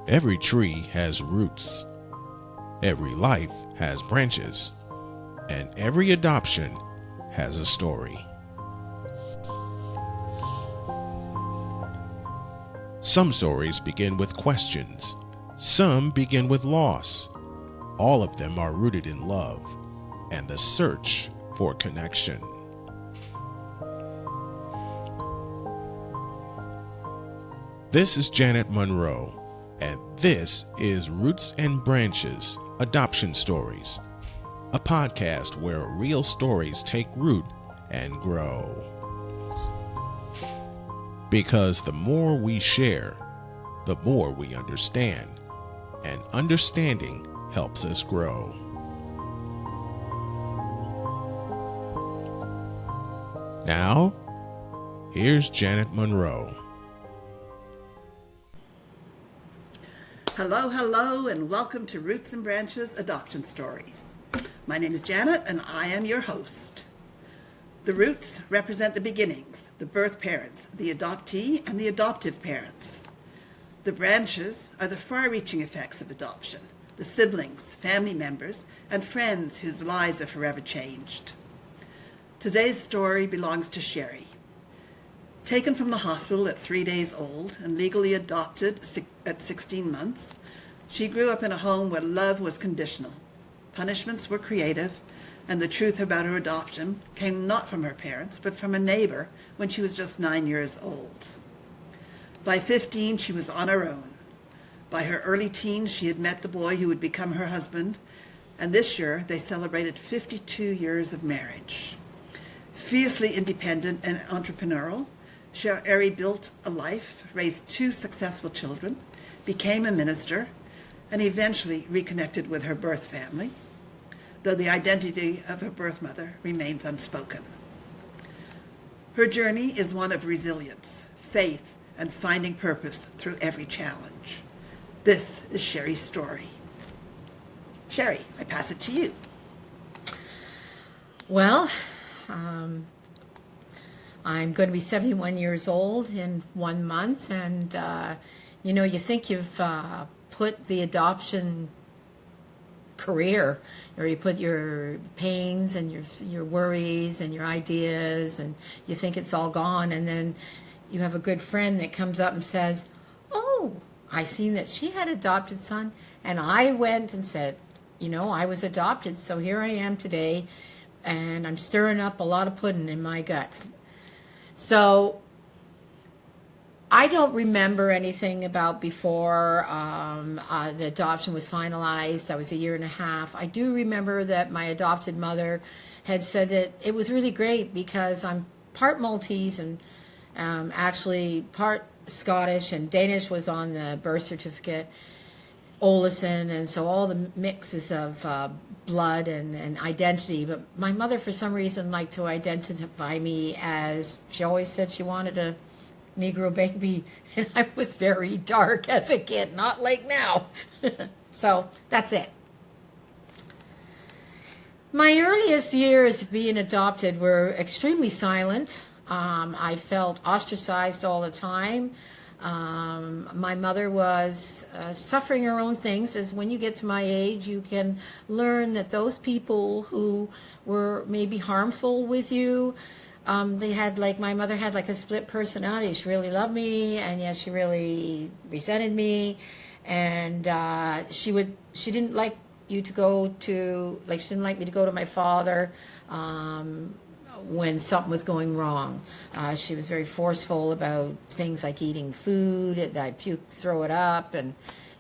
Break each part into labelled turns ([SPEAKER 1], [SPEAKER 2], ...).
[SPEAKER 1] Every tree has roots, every life has branches, and every adoption has a story. Some stories begin with questions, some begin with loss. All of them are rooted in love and the search for connection. This is Janet Monroe, and this is Roots and Branches Adoption Stories, a podcast where real stories take root and grow. Because the more we share, the more we understand, and understanding helps us grow. Now, here's Janet Monroe.
[SPEAKER 2] Hello, and welcome to Roots and Branches Adoption Stories. My name is Janet, and I am your host. The roots represent the beginnings, the birth parents, the adoptee, and the adoptive parents. The branches are the far-reaching effects of adoption, the siblings, family members, and friends whose lives are forever changed. Today's story belongs to Sherry. Taken from the hospital at 3 days old and legally adopted at 16 months, she grew up in a home where love was conditional, punishments were creative, and the truth about her adoption came not from her parents, but from a neighbor when she was just 9 years old. By 15, she was on her own. By her early teens, she had met the boy who would become her husband, and this year they celebrated 52 years of marriage. Fiercely independent and entrepreneurial, Sherry built a life, raised 2 successful children, became a minister, and eventually reconnected with her birth family, though the identity of her birth mother remains unspoken. Her journey is one of resilience, faith, and finding purpose through every challenge. This is Sherry's story. Sherry, I pass it to you.
[SPEAKER 3] Well, I'm going to be 71 years old in 1 month, and you think you've put the adoption career, or you put your pains and your worries and your ideas, and you think it's all gone, and then you have a good friend that comes up and says, "Oh, I seen that she had adopted son, and I went and said, I was adopted, so here I am today, and I'm stirring up a lot of pudding in my gut." So I don't remember anything about before the adoption was finalized. I was 1.5 years. I do remember that my adopted mother had said that it was really great because I'm part Maltese and actually part Scottish, and Danish was on the birth certificate, Olesen, and so all the mixes of blood and identity. But my mother, for some reason, liked to identify me as, she always said she wanted a Negro baby, and I was very dark as a kid, not like now. So that's it. My earliest years of being adopted were extremely silent. I felt ostracized all the time. My mother was suffering her own things, as when you get to my age, you can learn that those people who were maybe harmful with you, they had, like, my mother had like a split personality. She really loved me, and yet she really resented me, and she didn't like you to go to, like, she didn't like me to go to my father when something was going wrong. She was very forceful about things like eating food, that I puke, throw it up, and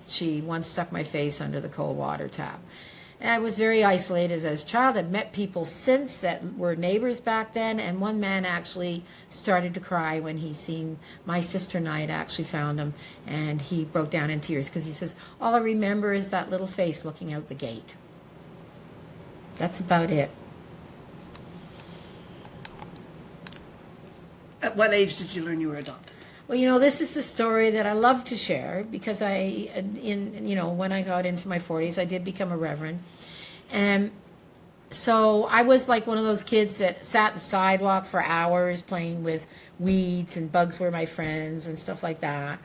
[SPEAKER 3] she once stuck my face under the cold water tap. And I was very isolated as a child. I'd met people since that were neighbors back then, and one man actually started to cry when he seen my sister and I had actually found him, and he broke down in tears because he says, "All I remember is that little face looking out the gate." That's about it.
[SPEAKER 2] At what age did you learn you were adopted?
[SPEAKER 3] Well, this is a story that I love to share because when I got into my 40s, I did become a reverend. And so I was like one of those kids that sat on the sidewalk for hours playing with weeds, and bugs were my friends and stuff like that.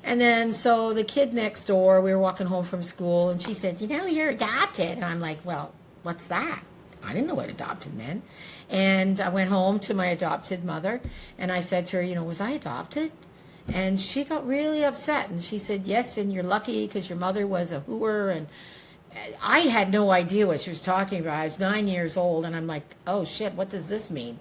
[SPEAKER 3] And then, so the kid next door, we were walking home from school, and she said, you're adopted. And I'm like, well, what's that? I didn't know what adopted meant. And I went home to my adopted mother, and I said to her, was I adopted? And she got really upset, and she said, yes, and you're lucky because your mother was a hooer. And I had no idea what she was talking about. I was 9 years old, and I'm like, oh, shit, what does this mean?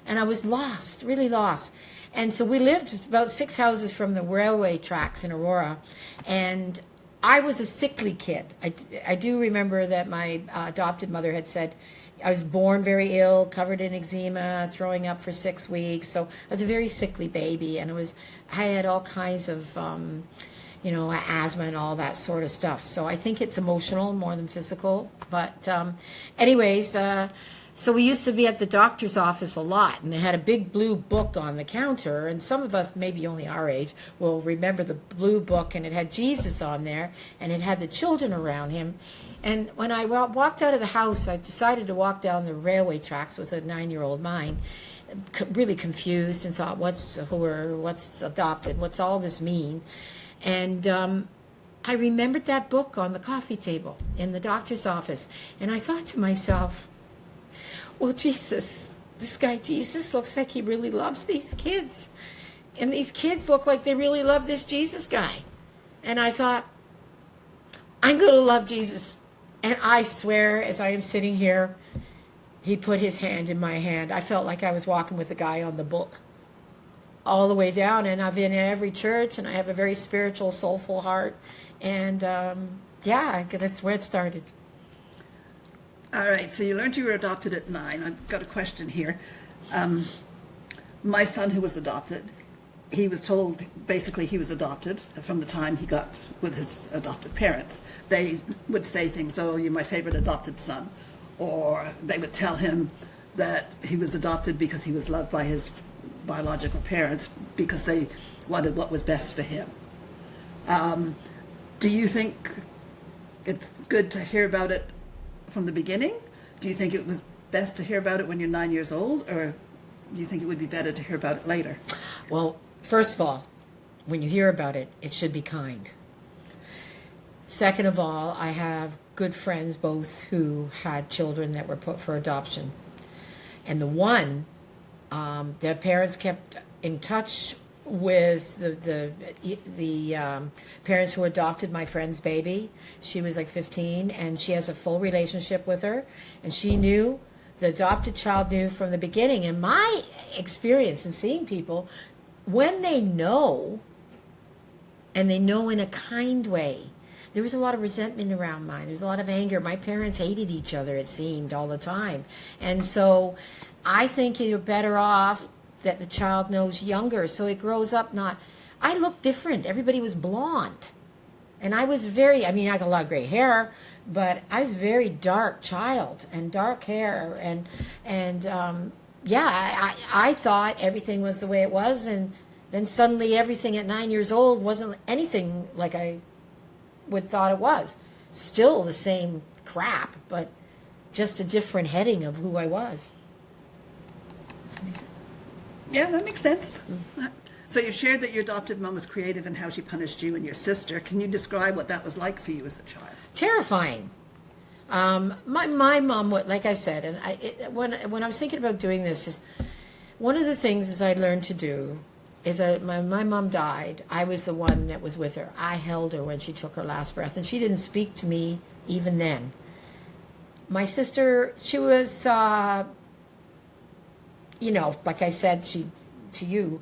[SPEAKER 3] And I was lost, really lost. And so we lived about 6 houses from the railway tracks in Aurora, and I was a sickly kid. I do remember that my adopted mother had said I was born very ill, covered in eczema, throwing up for 6 weeks. So I was a very sickly baby, and I had all kinds of, asthma and all that sort of stuff. So I think it's emotional more than physical. But anyways, so we used to be at the doctor's office a lot, and they had a big blue book on the counter, and some of us, maybe only our age, will remember the blue book, and it had Jesus on there, and it had the children around him. And when I walked out of the house, I decided to walk down the railway tracks with a 9-year-old mind, really confused, and thought, what's a hooer, what's adopted, what's all this mean? And I remembered that book on the coffee table in the doctor's office, and I thought to myself, well, this guy Jesus looks like he really loves these kids. And these kids look like they really love this Jesus guy. And I thought, I'm going to love Jesus. And I swear, as I am sitting here, he put his hand in my hand. I felt like I was walking with the guy on the book all the way down. And I've been in every church, and I have a very spiritual, soulful heart. And that's where it started.
[SPEAKER 2] All right, so you learned you were adopted at 9. I've got a question here. My son, who was adopted, he was told basically he was adopted from the time he got with his adopted parents. They would say things, oh, you're my favorite adopted son. Or they would tell him that he was adopted because he was loved by his biological parents because they wanted what was best for him. Do you think it's good to hear about it from the beginning? Do you think it was best to hear about it when you're 9 years old, or do you think it would be better to hear about it later?
[SPEAKER 3] Well, first of all, when you hear about it, it should be kind. Second of all, I have good friends both who had children that were put for adoption. And the one, their parents kept in touch with the parents who adopted my friend's baby. She was like 15, and she has a full relationship with her, and she knew, the adopted child knew from the beginning. And my experience in seeing people, when they know, and they know in a kind way, there was a lot of resentment around mine. There was a lot of anger. My parents hated each other, it seemed, all the time. And so I think you're better off that the child knows younger, so it grows up not... I looked different. Everybody was blonde. And I was I got a lot of gray hair, but I was a very dark child, and dark hair, I thought everything was the way it was, and then suddenly everything at 9 years old wasn't anything like I would thought it was. Still the same crap, but just a different heading of who I was.
[SPEAKER 2] Yeah, that makes sense. So you shared that your adopted mom was creative in how she punished you and your sister. Can you describe what that was like for you as a child?
[SPEAKER 3] Terrifying. My mom, like I said, and when I was thinking about doing this, is one of the things is I learned to do is my mom died. I was the one that was with her. I held her when she took her last breath, and she didn't speak to me even then. My sister, she was... like I said to you,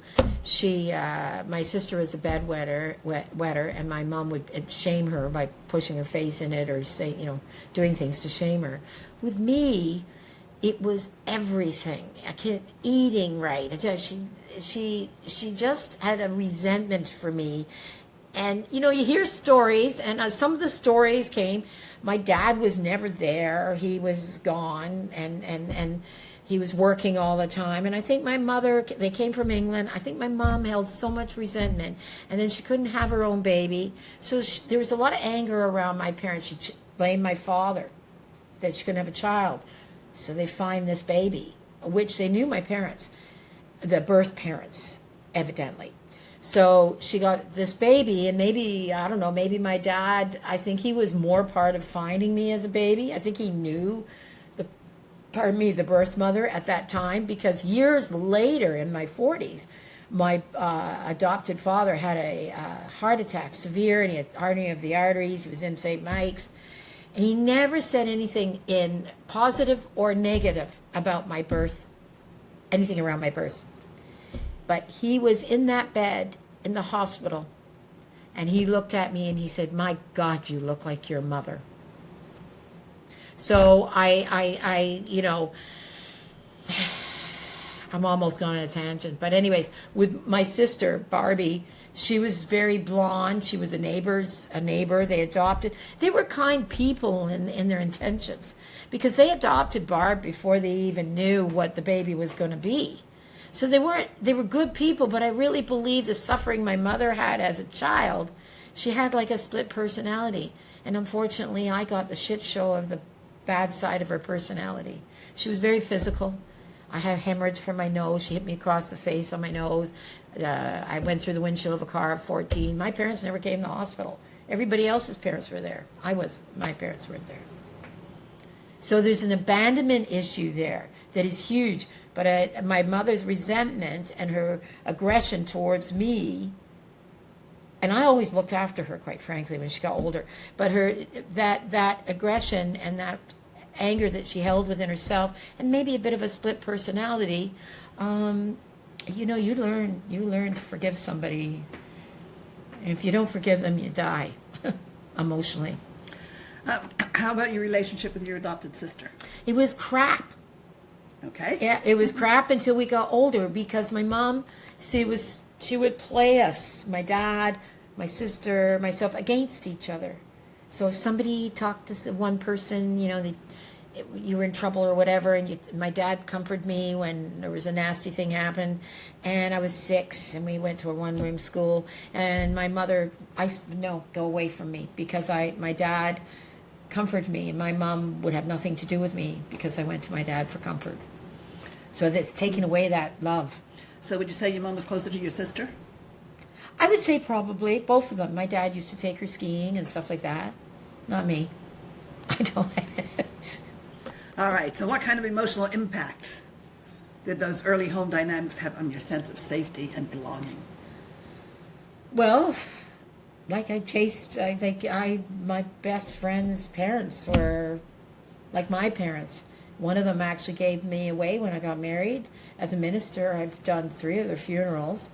[SPEAKER 3] my sister was a bedwetter, and my mom would shame her by pushing her face in it or doing things to shame her. With me, it was everything. Eating right. She just had a resentment for me. And, you hear stories, and some of the stories came, my dad was never there. He was gone, and he was working all the time. And I think my mother, they came from England. I think my mom held so much resentment. And then she couldn't have her own baby. So there was a lot of anger around my parents. She blamed my father that she couldn't have a child. So they find this baby, which they knew my parents, the birth parents, evidently. So she got this baby, and maybe, I don't know, maybe my dad, I think he was more part of finding me as a baby. I think he knew the birth mother at that time, because years later in my 40s, my adopted father had a heart attack, severe, and he had hardening of the arteries. He was in St. Mike's. And he never said anything in positive or negative about my birth, anything around my birth. But he was in that bed in the hospital, and he looked at me and he said, "My God, you look like your mother." So I'm almost gone on a tangent. But anyways, with my sister, Barbie, she was very blonde. She was a neighbor. They adopted. They were kind people in their intentions, because they adopted Barb before they even knew what the baby was going to be. So they were good people, but I really believe the suffering my mother had as a child, she had like a split personality. And unfortunately, I got the shit show of the bad side of her personality. She was very physical. I had hemorrhage from my nose. She hit me across the face on my nose. I went through the windshield of a car at 14. My parents never came to the hospital. Everybody else's parents were there. My parents weren't there. So there's an abandonment issue there that is huge. But my mother's resentment and her aggression towards me, and I always looked after her, quite frankly, when she got older. But that aggression and that anger that she held within herself, and maybe a bit of a split personality, you learn to forgive somebody. If you don't forgive them, you die emotionally.
[SPEAKER 2] How about your relationship with your adopted sister?
[SPEAKER 3] It was crap.
[SPEAKER 2] Okay.
[SPEAKER 3] Yeah, it was crap until we got older, because my mom, she would play us, my dad, my sister, myself, against each other. So if somebody talked to one person, you were in trouble or whatever, and my dad comforted me when there was a nasty thing happened, and I was 6, and we went to a one-room school, and my mother, no, go away from me, because my dad comforted me, and my mom would have nothing to do with me because I went to my dad for comfort. So that's taken away that love.
[SPEAKER 2] So would you say your mom was closer to your sister?
[SPEAKER 3] I would say probably both of them. My dad used to take her skiing and stuff like that. Not me. I don't.
[SPEAKER 2] All right. So what kind of emotional impact did those early home dynamics have on your sense of safety and belonging?
[SPEAKER 3] Well, like my best friend's parents were like my parents. One of them actually gave me away when I got married. As a minister, I've done 3 of their funerals.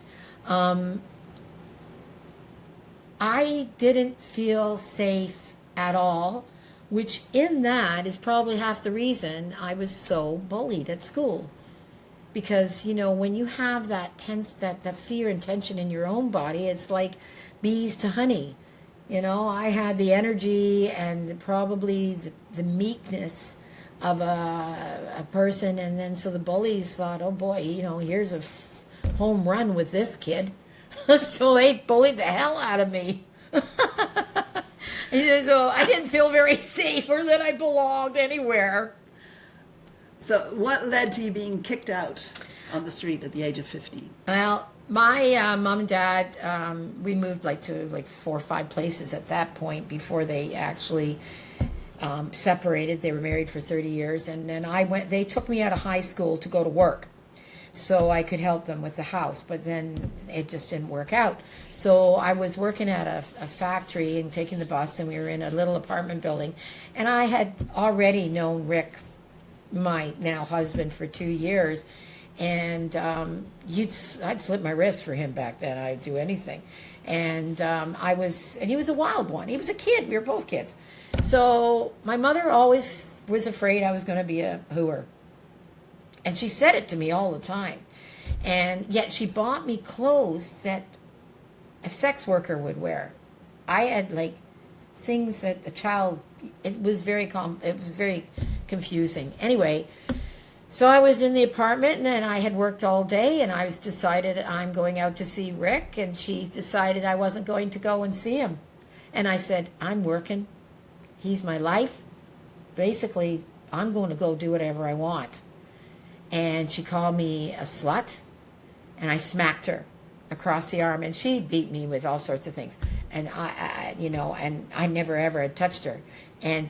[SPEAKER 3] I didn't feel safe at all, which in that is probably half the reason I was so bullied at school. Because, when you have that that fear and tension in your own body, it's like bees to honey. I had the energy and probably the meekness of a person, and then so the bullies thought, oh boy, here's a home run with this kid. So they bullied the hell out of me. So I didn't feel very safe or that I belonged anywhere.
[SPEAKER 2] So what led to you being kicked out on the street at the age of 15?
[SPEAKER 3] Well, my mom and dad, we moved to 4 or 5 places at that point before they actually separated. They were married for 30 years, and then they took me out of high school to go to work so I could help them with the house, but then it just didn't work out. So I was working at a factory and taking the bus, and we were in a little apartment building, and I had already known Rick, my now husband, for 2 years, and I'd slip my wrist for him back then. I'd do anything. And he was a wild one. He was a kid. We were both kids. So my mother always was afraid I was going to be a hooer. And she said it to me all the time. And yet she bought me clothes that a sex worker would wear. I had things that a child, it was very confusing. Anyway, so I was in the apartment, and I had worked all day, and I decided I'm going out to see Rick, and she decided I wasn't going to go and see him. And I said, I'm working. He's my life. Basically, I'm going to go do whatever I want. And she called me a slut, and I smacked her. across the arm, and she beat me with all sorts of things. And and I never ever had touched her. And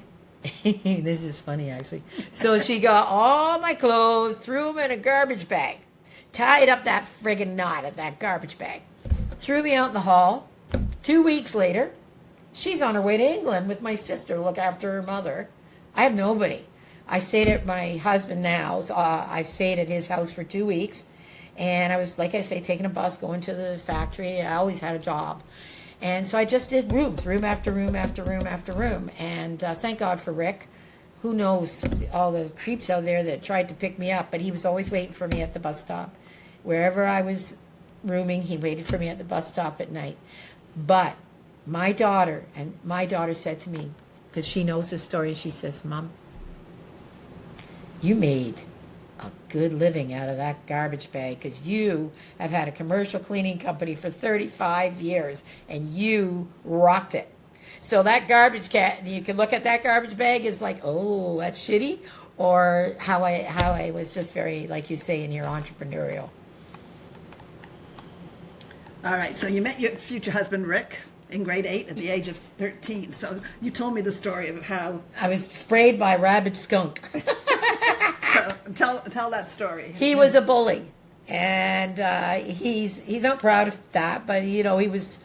[SPEAKER 3] this is funny, actually. So she got all my clothes, threw them in a garbage bag, tied up that friggin' knot of that garbage bag, threw me out in the hall. 2 weeks later, she's on her way to England with my sister to look after her mother. I have nobody. I stayed at my husband now. I've stayed at his house for 2 weeks. And I was, like I say, taking a bus, going to the factory. I always had a job. And so I just did rooms, room after room after room after room. And thank God for Rick. Who knows all the creeps out there that tried to pick me up. But he was always waiting for me at the bus stop. Wherever I was rooming, he waited for me at the bus stop at night. But my daughter said to me, because she knows the story, she says, Mom, you made a good living out of that garbage bag because you have had a commercial cleaning company for 35 years and you rocked it. So that you can look at that garbage bag as like, oh, that's shitty, or how I was just very, like you say, in your entrepreneurial.
[SPEAKER 2] All right, so you met your future husband, Rick, in grade 8 at the age of 13. So you told me the story of how...
[SPEAKER 3] I was sprayed by a rabid skunk.
[SPEAKER 2] So tell that story.
[SPEAKER 3] He was a bully, and he's not proud of that, but he was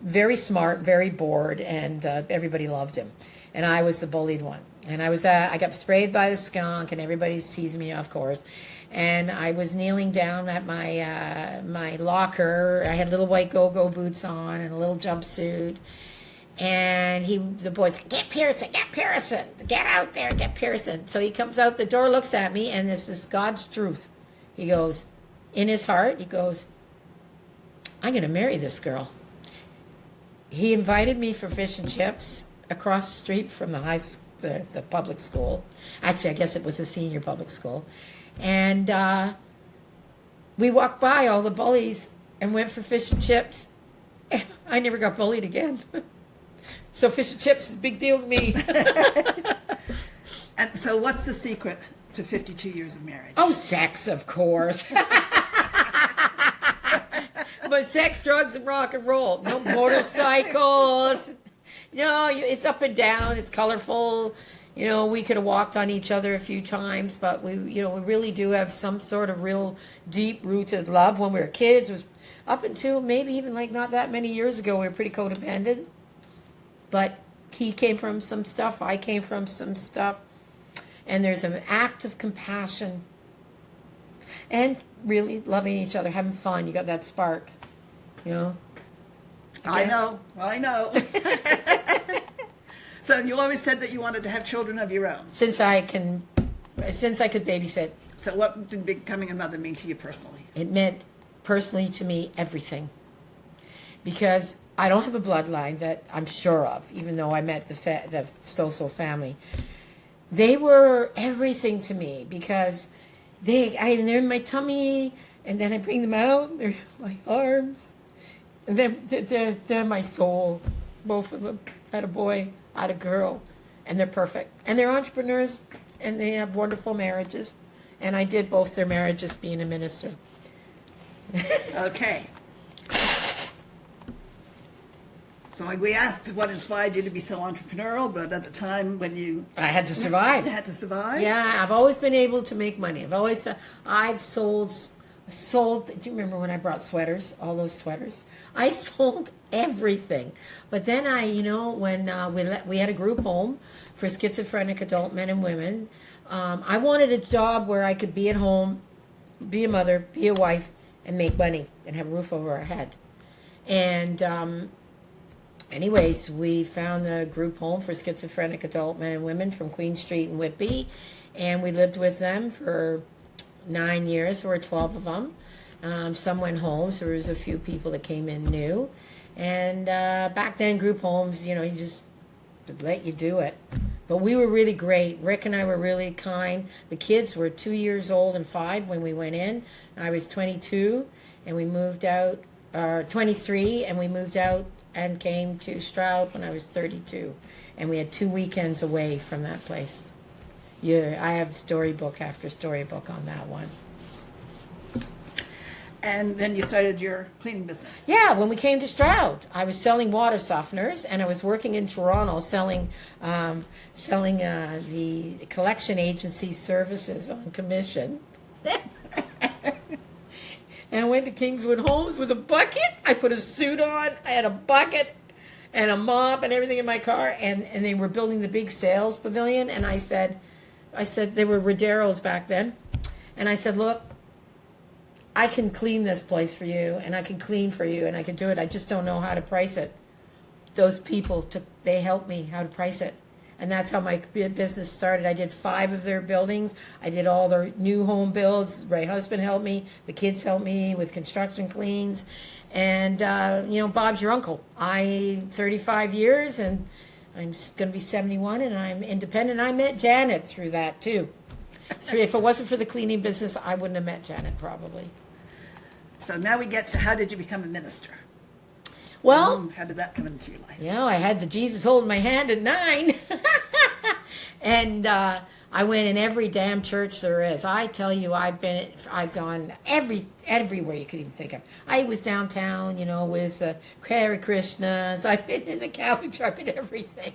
[SPEAKER 3] very smart, very bored, and everybody loved him. And I was the bullied one. And I got sprayed by the skunk, and everybody's teasing me, of course. And I was kneeling down at my locker. I had little white go-go boots on and a little jumpsuit. And the boy's like, get Pearson, get out there, get Pearson. So he comes out the door, looks at me, and this is God's truth. He goes, in his heart, he goes, I'm going to marry this girl. He invited me for fish and chips across the street from the public school. Actually, I guess it was a senior public school. And we walked by all the bullies and went for fish and chips. I never got bullied again. So fish and chips is a big deal to me.
[SPEAKER 2] And so what's the secret to 52 years of marriage?
[SPEAKER 3] Oh, sex, of course. But sex, drugs, and rock and roll. No motorcycles. It's up and down. It's colorful. We could have walked on each other a few times, but we really do have some sort of real deep-rooted love. When we were kids, it was up until maybe even like not that many years ago, we were pretty codependent. But he came from some stuff, I came from some stuff. And there's an act of compassion and really loving each other, having fun. You got that spark,
[SPEAKER 2] I know. So you always said that you wanted to have children of your own.
[SPEAKER 3] Since I could babysit.
[SPEAKER 2] So what did becoming a mother mean to you personally?
[SPEAKER 3] It meant personally to me everything. Because I don't have a bloodline that I'm sure of, even though I met the social family. They were everything to me because they're in my tummy, and then I bring them out, they're in my arms, and then they're my soul. Both of them. I had a boy, I had a girl, and they're perfect. And they're entrepreneurs, and they have wonderful marriages. And I did both their marriages being a minister.
[SPEAKER 2] Okay. So we asked what inspired you to be so entrepreneurial, but at the time when
[SPEAKER 3] I had to survive.
[SPEAKER 2] You had to survive?
[SPEAKER 3] Yeah, I've always been able to make money. I've sold, do you remember when I brought sweaters, all those sweaters? I sold everything. But then when we had a group home for schizophrenic adult men and women, I wanted a job where I could be at home, be a mother, be a wife, and make money and have a roof over our head. And anyways, we found a group home for schizophrenic adult men and women from Queen Street in Whitby, and we lived with them for 9 years. There were 12 of them. Some went home, so there was a few people that came in new. And back then, group homes, you just let you do it. But we were really great. Rick and I were really kind. The kids were 2 years old and 5 when we went in. I was 22, and we moved out, 23, and we moved out and came to Stroud when I was 32. And we had 2 weekends away from that place. I have storybook after storybook on that one.
[SPEAKER 2] And then you started your cleaning business.
[SPEAKER 3] Yeah, when we came to Stroud, I was selling water softeners, and I was working in Toronto selling the collection agency services on commission. And I went to Kingswood Homes with a bucket. I put a suit on. I had a bucket and a mop and everything in my car, and they were building the big sales pavilion. And I said they were Roderos back then, and I said, look, I can clean this place for you, and I can clean for you, and I can do it. I just don't know how to price it. Those people they helped me how to price it. And that's how my business started. I did 5 of their buildings. I did all their new home builds. My husband helped me. The kids helped me with construction cleans. And, Bob's your uncle. 35 years, and I'm going to be 71, and I'm independent. I met Janet through that, too. So if it wasn't for the cleaning business, I wouldn't have met Janet, probably.
[SPEAKER 2] So now we get to how did you become a minister?
[SPEAKER 3] Well,
[SPEAKER 2] how did that come into your life?
[SPEAKER 3] I had the Jesus holding my hand at 9. And I went in every damn church there is. I tell you, I've gone everywhere you could even think of. I was downtown, with Hare Krishnas. I've been in the Catholic Church, I've been everything.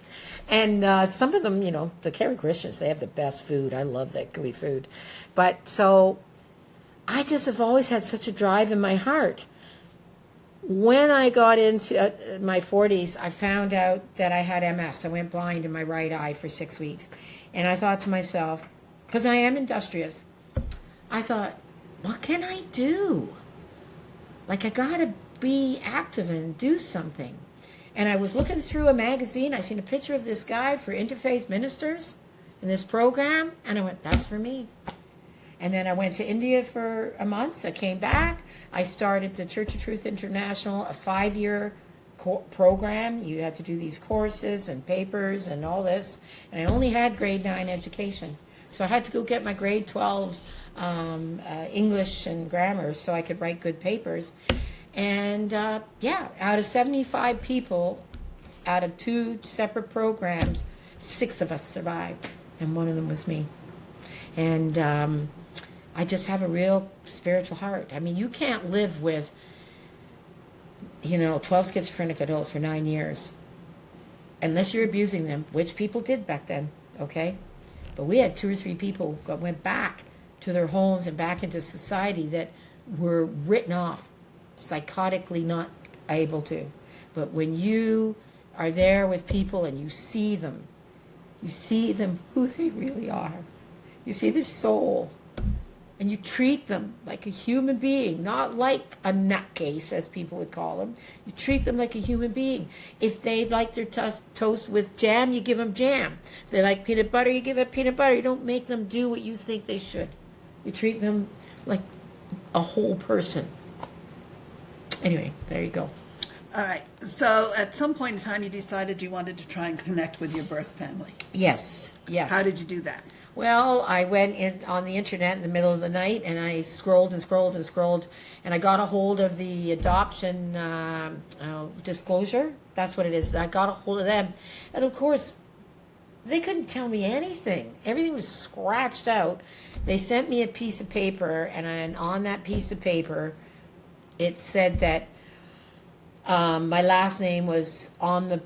[SPEAKER 3] And some of them, the Hare Krishnas, they have the best food. I love that gooey food. But so I just have always had such a drive in my heart. When I got into my 40s, I found out that I had MS. I went blind in my right eye for 6 weeks. And I thought to myself, because I am industrious, I thought, what can I do? Like, I got to be active and do something. And I was looking through a magazine. I seen a picture of this guy for interfaith ministers in this program. And I went, that's for me. And then I went to India for a month. I came back. I started the Church of Truth International, a 5-year program. You had to do these courses and papers and all this. And I only had grade 9 education. So I had to go get my grade 12 English and grammar so I could write good papers. And out of 75 people, out of 2 separate programs, 6 of us survived. And one of them was me. And I just have a real spiritual heart. I mean, you can't live with, 12 schizophrenic adults for 9 years unless you're abusing them, which people did back then, okay? But we had 2 or 3 people that went back to their homes and back into society that were written off, psychotically not able to. But when you are there with people and you see them who they really are. You see their soul. And you treat them like a human being, not like a nutcase, as people would call them. You treat them like a human being. If they like their toast with jam, you give them jam. If they like peanut butter, you give them peanut butter. You don't make them do what you think they should. You treat them like a whole person. Anyway, there you go.
[SPEAKER 2] All right. So at some point in time, you decided you wanted to try and connect with your birth family.
[SPEAKER 3] Yes.
[SPEAKER 2] How did you do that?
[SPEAKER 3] Well, I went in on the internet in the middle of the night, and I scrolled, and I got a hold of the adoption disclosure. That's what it is. I got a hold of them. And of course, they couldn't tell me anything. Everything was scratched out. They sent me a piece of paper, and on that piece of paper, it said that my last name was on the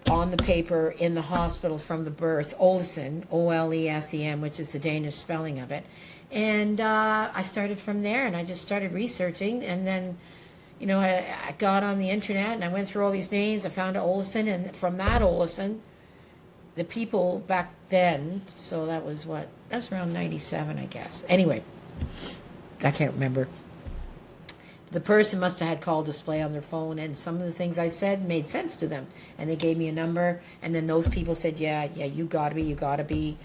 [SPEAKER 3] paper in the hospital from the birth, Olesen, O-L-E-S-E-M, which is the Danish spelling of it. And I started from there, and I just started researching. And then, I got on the internet, and I went through all these names. I found Olesen, and from that Olesen, the people back then, so that was around 97, I guess. Anyway, I can't remember. The person must have had call display on their phone, and some of the things I said made sense to them. And they gave me a number, and then those people said, yeah, you gotta be.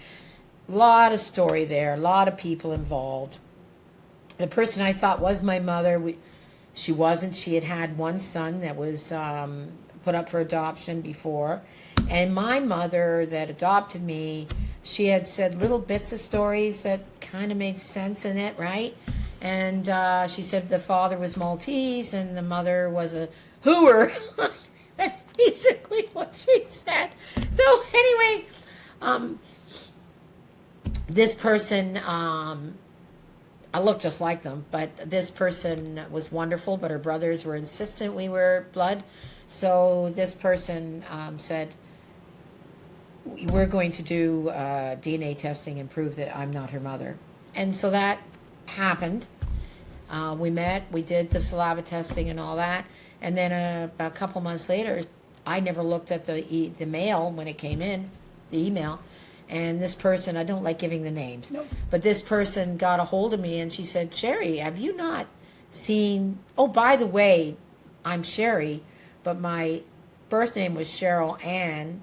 [SPEAKER 3] A lot of story there, a lot of people involved. The person I thought was my mother, she wasn't. She had one son that was put up for adoption before. And my mother that adopted me, she had said little bits of stories that kind of made sense in it, right? And she said the father was Maltese and the mother was a hooer. That's basically what she said. So anyway, this person I look just like them, but this person was wonderful, but her brothers were insistent we were blood. So this person said, we're going to do DNA testing and prove that I'm not her mother. And so that happened. We met, we did the saliva testing and all that. And then about a couple months later, I never looked at the mail when it came in, the email. And this person, I don't like giving the names,
[SPEAKER 2] Nope.
[SPEAKER 3] but this person got a hold of me and she said, Sherry, have you not seen, oh, by the way, I'm Sherry, but my birth name was Cheryl Ann,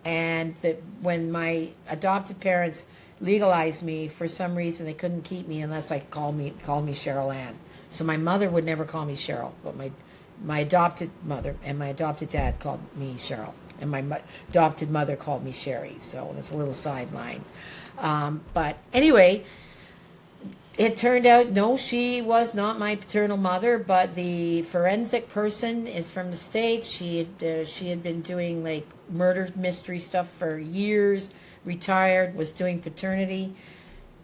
[SPEAKER 3] and that when my adopted parents legalized me, for some reason they couldn't keep me unless I called me Cheryl Ann. So my mother would never call me Cheryl, but my adopted mother and my adopted dad called me Cheryl. And my adopted mother called me Sherry, so that's a little sideline. But anyway, it turned out, no, she was not my paternal mother, but the forensic person is from the States. She had been doing like murder mystery stuff for years, retired, was doing paternity.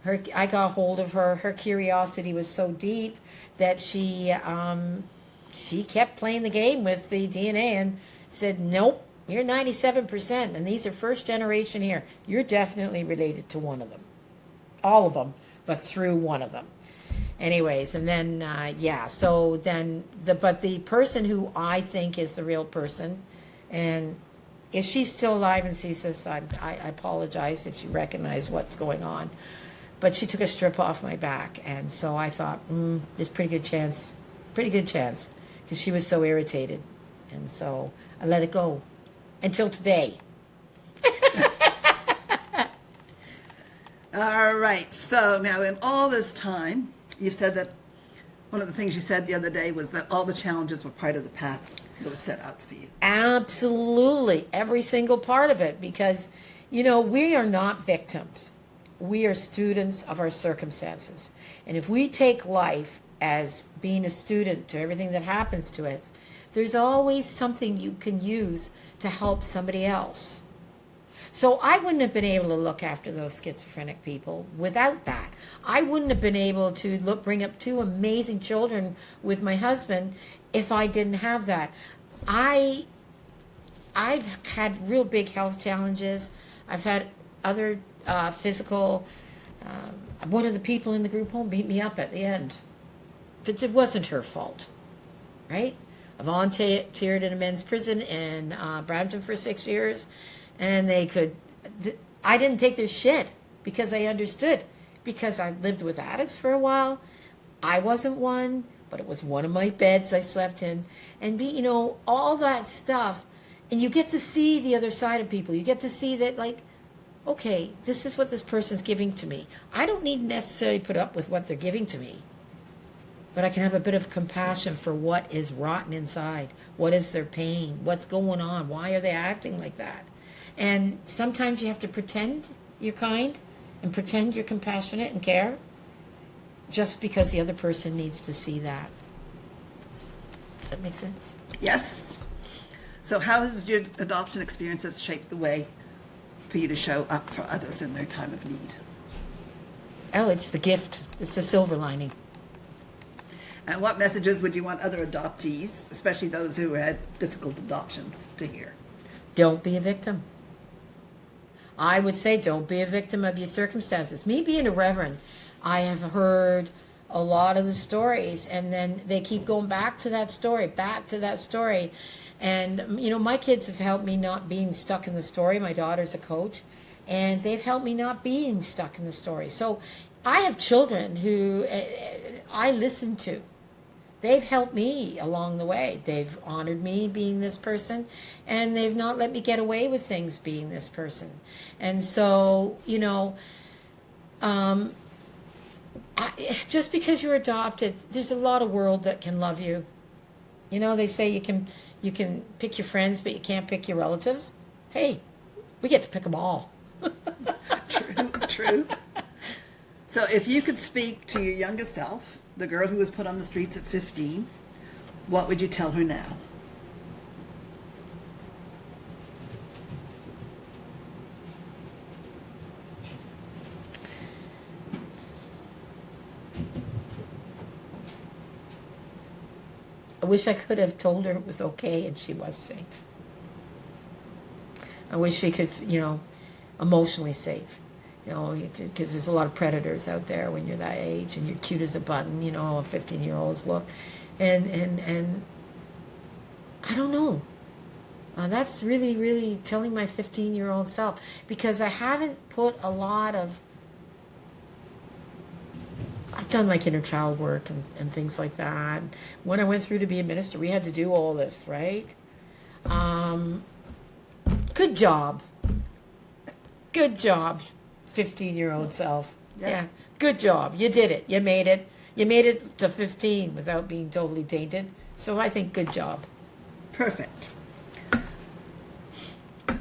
[SPEAKER 3] I got hold of her. Her curiosity was so deep that she kept playing the game with the DNA and said, nope. You're 97%, and these are first generation here. You're definitely related to one of them. All of them, but through one of them. Anyways, and then, so then, but the person who I think is the real person, and if she's still alive and sees this, I apologize if she recognized what's going on. But she took a strip off my back, and so I thought, there's a pretty good chance, because she was so irritated. And so I let it go. Until today.
[SPEAKER 2] All right. So now in all this time, you said that one of the things you said the other day was that all the challenges were part of the path that was set out for you.
[SPEAKER 3] Absolutely. Every single part of it. Because, we are not victims. We are students of our circumstances. And if we take life as being a student to everything that happens to it, there's always something you can use to help somebody else. So I wouldn't have been able to look after those schizophrenic people without that. I wouldn't have been able to bring up two amazing children with my husband if I didn't have that. I've had real big health challenges. I've had other physical. One of the people in the group home beat me up at the end. But it wasn't her fault, right? I volunteered in a men's prison in Brampton for 6 years, and I didn't take their shit because I understood, because I lived with addicts for a while. I wasn't one, but it was one of my beds I slept in, and all that stuff, and you get to see the other side of people. You get to see that, like, okay, this is what this person's giving to me. I don't need to necessarily put up with what they're giving to me. But I can have a bit of compassion for what is rotten inside. What is their pain? What's going on? Why are they acting like that? And sometimes you have to pretend you're kind and pretend you're compassionate and care just because the other person needs to see that. Does that make sense?
[SPEAKER 2] Yes. So how has your adoption experiences shaped the way for you to show up for others in their time of need?
[SPEAKER 3] Oh, it's the gift. It's the silver lining.
[SPEAKER 2] And what messages would you want other adoptees, especially those who had difficult adoptions, to hear?
[SPEAKER 3] Don't be a victim. I would say don't be a victim of your circumstances. Me being a reverend, I have heard a lot of the stories, and then they keep going back to that story. And, my kids have helped me not being stuck in the story. My daughter's a coach, and they've helped me not being stuck in the story. So I have children who I listen to. They've helped me along the way. They've honored me being this person, and they've not let me get away with things being this person. And so, just because you're adopted, there's a lot of world that can love you. They say you can pick your friends, but you can't pick your relatives. Hey, we get to pick them all.
[SPEAKER 2] True. So if you could speak to your younger self, the girl who was put on the streets at 15, what would you tell her now?
[SPEAKER 3] wish I could have told her it was okay and she was safe. I wish she could, emotionally safe. Because there's a lot of predators out there when you're that age and you're cute as a button, 15-year-olds look. And I don't know. That's really, really telling my 15-year-old self, because I haven't put a lot of, I've done like inner child work and things like that. When I went through to be a minister, we had to do all this, right? Good job. Good job, 15-year-old self. Yeah. Good job. You did it. You made it. You made it to 15 without being totally tainted. So I think good job.
[SPEAKER 2] Perfect.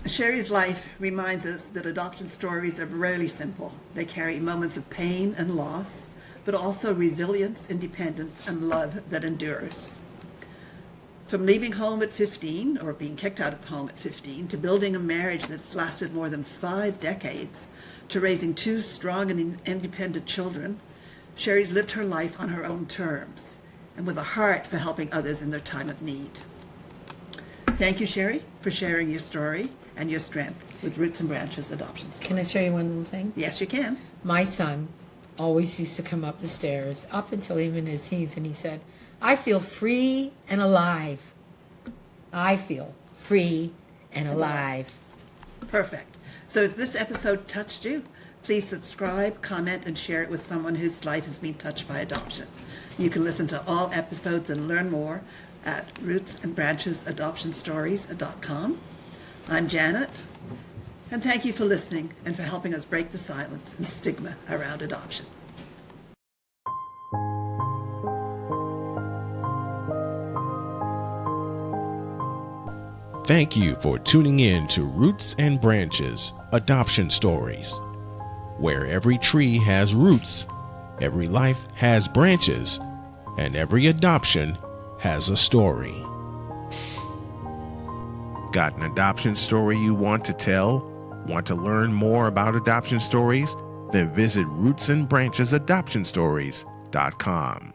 [SPEAKER 2] Sherry's life reminds us that adoption stories are rarely simple. They carry moments of pain and loss, but also resilience, independence, and love that endures. From leaving home at 15, or being kicked out of home at 15, to building a marriage that's lasted more than 5 decades, to raising 2 strong and independent children, Sherry's lived her life on her own terms, and with a heart for helping others in their time of need. Thank you, Sherry, for sharing your story and your strength with Roots and Branches Adoption Stories.
[SPEAKER 3] Can I show you one little thing?
[SPEAKER 2] Yes, you can.
[SPEAKER 3] My son always used to come up the stairs, up until even his teens, and he said, I feel free and alive. I feel free and alive.
[SPEAKER 2] Perfect. So if this episode touched you, please subscribe, comment, and share it with someone whose life has been touched by adoption. You can listen to all episodes and learn more at rootsandbranchesadoptionstories.com. I'm Janet, and thank you for listening and for helping us break the silence and stigma around adoption.
[SPEAKER 1] Thank you for tuning in to Roots and Branches Adoption Stories, where every tree has roots, every life has branches, and every adoption has a story. Got an adoption story you want to tell? Want to learn more about adoption stories? Then visit rootsandbranchesadoptionstories.com.